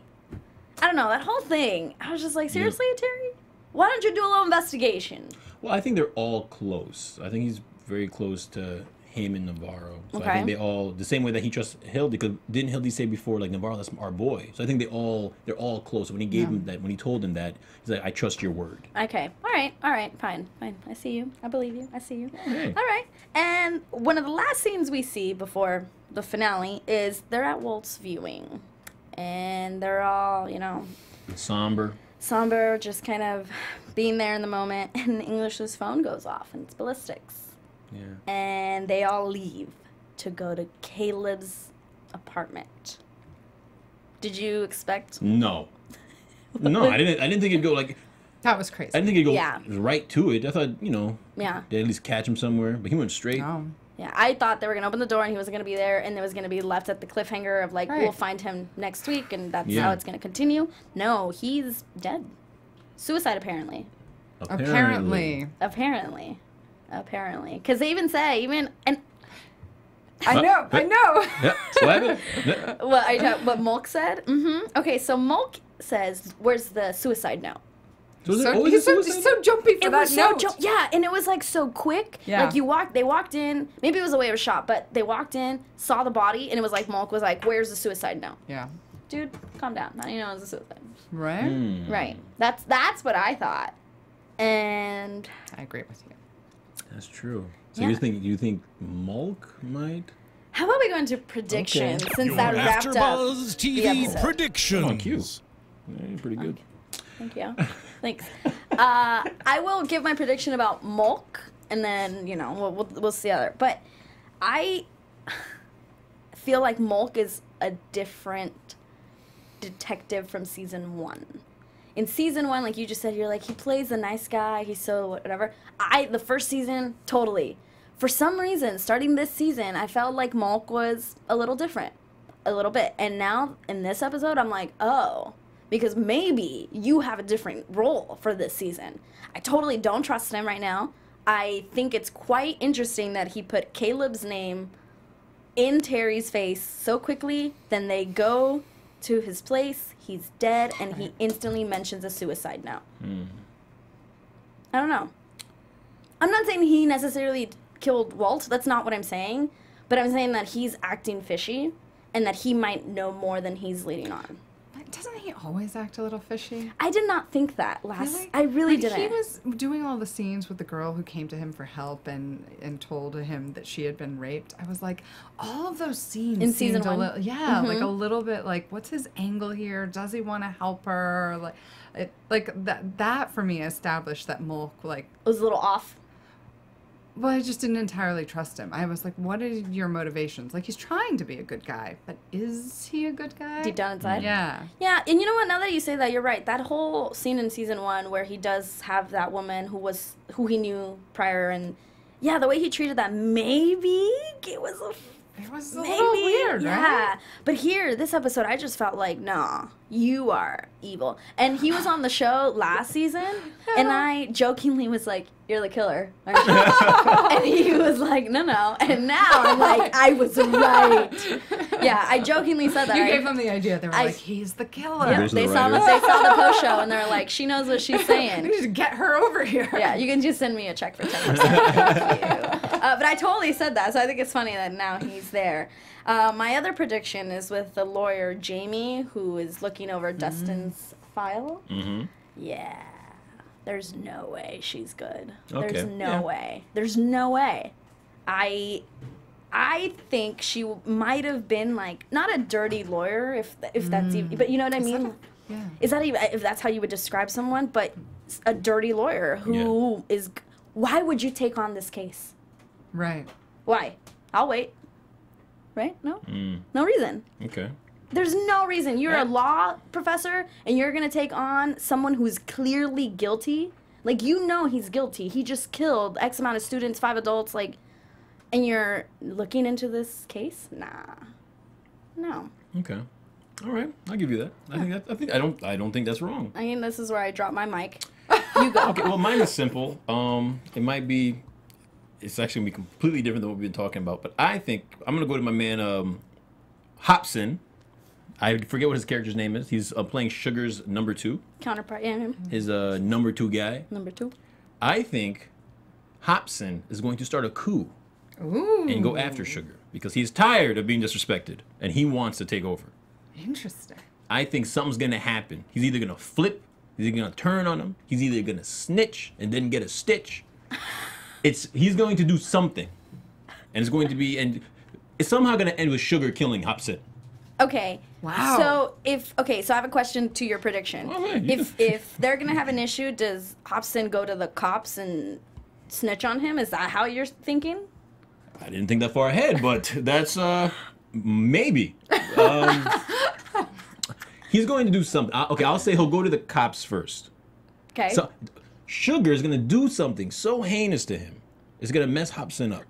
don't know, that whole thing. I was just like, seriously, Terry? Why don't you do a little investigation? Well, I think they're all close. I think he's very close to him and Navarro. So I Okay. think they all, the same way that he trusts Hildy, because didn't Hildy say before, like, Navarro, that's our boy. So I think they're all close. When he gave him that, when he told him that, he's like, I trust your word. Okay. All right. Fine. I see you. I believe you. I see you. Hey. All right. And one of the last scenes we see before the finale is they're at Walt's viewing. And they're all, Somber. somber, just kind of being there in the moment. And English's phone goes off and it's ballistics. Yeah. And they all leave to go to Caleb's apartment. Did you expect? No. No, I didn't think it'd go like, That was crazy. I didn't think it'd go Yeah. right to it. I thought, Yeah. they'd at least catch him somewhere, but he went straight. No. Yeah, I thought they were going to open the door and he was going to be there and it was going to be left at the cliffhanger of like, Right. we'll find him next week and that's Yeah. how it's going to continue. No, he's dead. Suicide, apparently. Apparently. Apparently. Because they even say, and I know. Yeah, what happened? Yeah. what Mulk said? Okay, so Mulk says, where's the suicide note? So is it So, always he's a so, suicide? so jumpy for It that was so note. yeah, and it was like so quick. Yeah. Like they walked in. Maybe it was the way it was shot, but they walked in, saw the body, and it was like Mulk was like, "Where's the suicide note?" Yeah. Dude, calm down. How do you know it was a suicide? Right? Right. That's what I thought, and I agree with you. That's true. So Yeah. you think Mulk might? how about we go into predictions since Your that wrapped up? AfterBuzz the TV episode. predictions. Oh, cute. Yeah, you're pretty good. Thank you. Thanks. I will give my prediction about Mulk, and then we'll see other. But I feel like Mulk is a different detective from season 1. In season 1, like you just said, you're like, he plays a nice guy. He's so whatever. The first season, totally. For some reason, starting this season, I felt like Mulk was a little different, a little bit. And now in this episode, I'm like, oh. Because maybe you have a different role for this season. I totally don't trust him right now. I think it's quite interesting that he put Caleb's name in Terry's face so quickly. Then they go to his place. He's dead, and he instantly mentions a suicide note. I don't know. I'm not saying he necessarily killed Walt. That's not what I'm saying. But I'm saying that he's acting fishy, and that he might know more than he's leading on. Doesn't he always act a little fishy? I did not think that last. Really? I really When didn't. He was doing all the scenes with the girl who came to him for help and told him that she had been raped. I was like, all of those scenes In season seemed 1? like a little bit like, what's his angle here? Does he want to help her? That for me established that Mulk It was a little off. Well, I just didn't entirely trust him. I was like, what are your motivations? Like, he's trying to be a good guy, but is he a good guy? Deep down inside. Yeah. Yeah, and you know what? Now that you say that, you're right. That whole scene in season 1 where he does have that woman who he knew prior, and yeah, the way he treated that, maybe it was a little weird, yeah. right? But here, this episode, I just felt like, nah, you are evil. And he was on the show last season, and I jokingly was like, you're the killer, aren't you? And he was like, no. And now I'm like, I was right. Yeah, I jokingly said that. You right? gave them the idea. They were like, he's the killer. Yeah, Those are they the saw writers. the post show, and they're like, she knows what she's We saying. need to get her over here. Yeah, you can just send me a check for 10%. Thank you. But I totally said that, so I think it's funny that now he's there. My other prediction is with the lawyer, Jamie, who is looking over Dustin's file. Mm-hmm. Yeah. There's no way she's good. Okay. There's no Yeah. way. There's no way. I think she might have been like not a dirty lawyer if that's even, but you know what I mean? Yeah. Is that even if that's how you would describe someone? But a dirty lawyer who is. Why would you take on this case? Right. Why? I'll wait. Right? No. No reason. Okay. There's no reason. You're a law professor and you're going to take on someone who's clearly guilty. Like, you know he's guilty. He just killed X amount of students, 5 adults, like, and you're looking into this case? Nah. No. Okay. All right. I'll give you that. I don't think that's wrong. I mean, this is where I drop my mic. You go. Okay. Well, mine is simple. It's actually gonna be completely different than what we've been talking about. But I think I'm gonna go to my man Hobson. I forget what his character's name is. He's playing Sugar's number 2. Counterpart. Yeah, him. His number 2 guy. Number 2. I think Hobson is going to start a coup Ooh. and go after Sugar because he's tired of being disrespected and he wants to take over. Interesting. I think something's gonna happen. He's either gonna flip, he's either gonna turn on him, he's either gonna snitch and then get a stitch. He's going to do something, and it's somehow gonna end with Sugar killing Hobson. Okay. Wow. So I have a question to your prediction. Oh, man, yeah. If they're gonna have an issue, does Hobson go to the cops and snitch on him? Is that how you're thinking? I didn't think that far ahead, but that's maybe. He's going to do something. Okay, I'll say he'll go to the cops first. Okay. So Sugar is gonna do something so heinous to him. It's gonna mess Hobson up.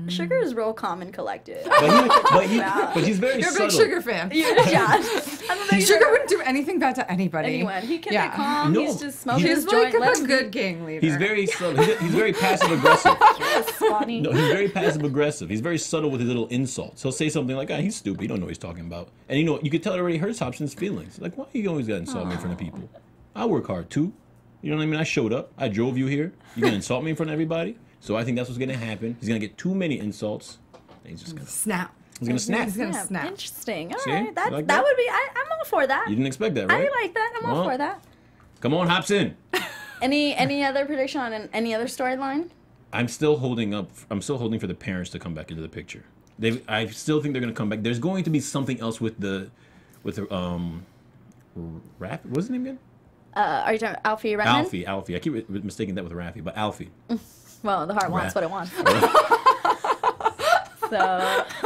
Sugar is real calm and collected. But he's very You're a subtle. big Sugar fan. Yeah. I'm a big Sugar wouldn't do anything bad to anybody. Anyone. He can Yeah. be calm. No, He's just smoking he's his He's joint. like Let a him good gang leader. He's very subtle. He's very passive aggressive. be Bonnie. No, he's very passive aggressive. He's very subtle with his little insults. He'll say something like, he's stupid. He don't know what he's talking about. And you could tell it already hurts Hobson's feelings. Like, why you always gotta insult me in front of people? I work hard too. You know what I mean? I showed up. I drove you here. You're gonna insult me in front of everybody. So I think that's what's gonna happen. He's gonna get too many insults. And he's just gonna Snap. He's gonna snap. He's gonna snap. Interesting. All See? right. You That like that that? would be. I'm all for that. You didn't expect that, right? I like that. I'm all Well. for that. Come on, Hobson. Any other prediction on any other storyline? I'm still holding for the parents to come back into the picture. I still think they're gonna come back. There's going to be something else with Raf. What's his name again? Are you talking Alfie Redman? Alfie. I keep mistaking that with Rafi, but Alfie. Well, the heart wants what it wants. So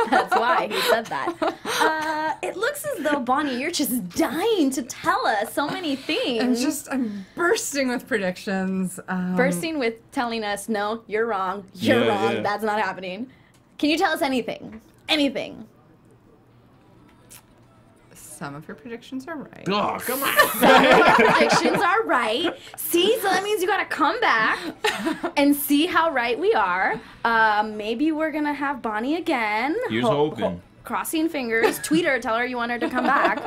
that's why he said that. It looks as though, Bonnie, you're just dying to tell us so many things. I'm bursting with predictions. Bursting with telling us, no, you're wrong. You're wrong. Yeah. That's not happening. Can you tell us anything? Anything. Some of your predictions are right. Oh, come on. Predictions are right. See, so that means you gotta come back and see how right we are. Maybe we're gonna have Bonnie again. Here's hoping. Crossing fingers. Tweet her, tell her you want her to come back,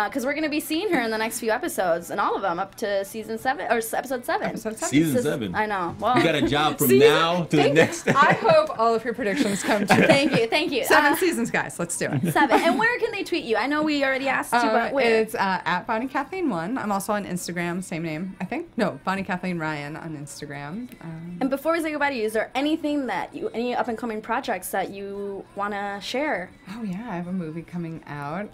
because we're gonna be seeing her in the next few episodes, and all of them up to season 7 or episode 7. Episode 7. Season 7. I know. Well, You got a job from now to the next. I hope all of your predictions come true. Thank you. 7 seasons, guys. Let's do it. 7. And where can they tweet you? I know we already asked you, but where? It's at Bonnie Kathleen 1. I'm also on Instagram, same name, I think. No, Bonnie Kathleen Ryan on Instagram. And before we say goodbye to you, is there anything any up and coming projects that you want to share? Oh yeah, I have a movie coming out.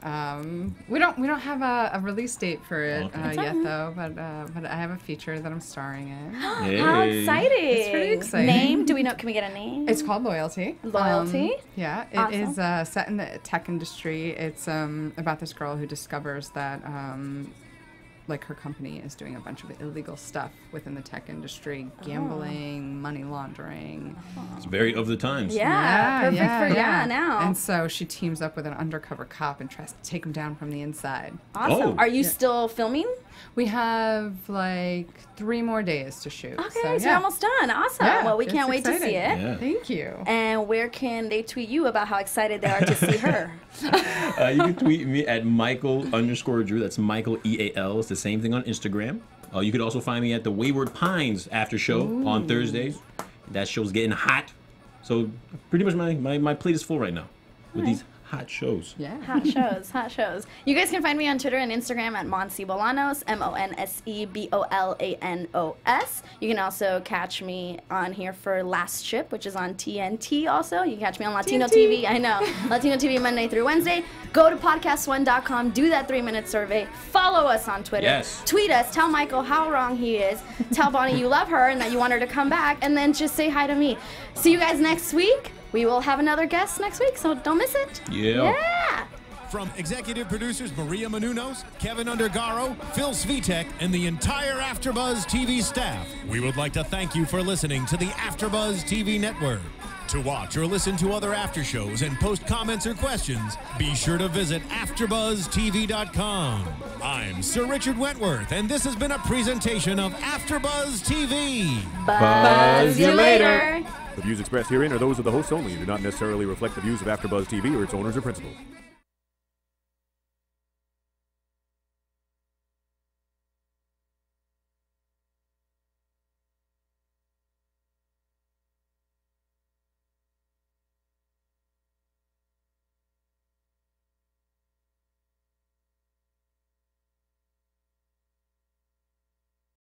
We don't have a release date for it yet though, but I have a feature that I'm starring in. How Hey. exciting! It's pretty exciting. Name? Do we know? Can we get a name? It's called Loyalty. Loyalty? Yeah, it is set in the tech industry. It's about this girl who discovers that like her company is doing a bunch of illegal stuff within the tech industry, gambling, money laundering. It's very of the times. Yeah, perfect for now. And so she teams up with an undercover cop and tries to take him down from the inside. Awesome. Oh. Are you still filming? We have like 3 more days to shoot. Okay, so you're almost done. Awesome. Yeah, Well, we it's can't wait to see exciting. it. Yeah. Thank you. And where can they tweet you about how excited they are to see her? You can tweet me at Micheal_Drew. That's Michael EAL. It's the same thing on Instagram. You could also find me at the Wayward Pines after show on Thursdays. That show's getting hot. So pretty much my plate is full right now with these hot shows. Yeah. Hot shows. You guys can find me on Twitter and Instagram at Monse Bolanos, MonseBolanos. You can also catch me on here for Last Ship, which is on TNT also. You can catch me on Latino TV. I know. Latino TV Monday through Wednesday. Go to podcast1.com, do that 3-minute survey. Follow us on Twitter. Yes. Tweet us. Tell Michael how wrong he is. Tell Bonnie you love her and that you want her to come back. And then just say hi to me. See you guys next week. We will have another guest next week, so don't miss it. Yeah. Yeah. From executive producers Maria Menounos, Kevin Undergaro, Phil Svitek, and the entire AfterBuzz TV staff, we would like to thank you for listening to the AfterBuzz TV network. To watch or listen to other after shows and post comments or questions, be sure to visit AfterBuzzTV.com. I'm Sir Richard Wentworth, and this has been a presentation of AfterBuzz TV. Buzz you later. The views expressed herein are those of the hosts only and do not necessarily reflect the views of AfterBuzz TV or its owners or principals.